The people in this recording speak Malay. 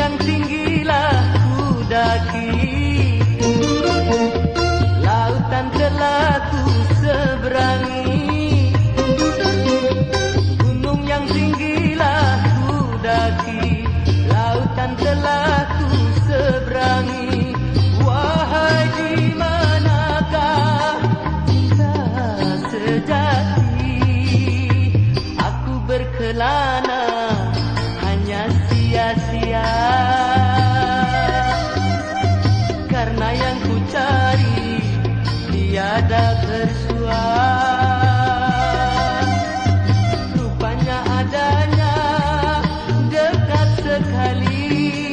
yang tinggilah ku daki, lautan telah ku seberangi. Gunung yang tinggilah ku daki, lautan telah ku seberangi. Wahai di manakah cinta sejati, aku berkelana hanya sia-sia, karena yang ku cari tiada bersua. Rupanya adanya dekat sekali,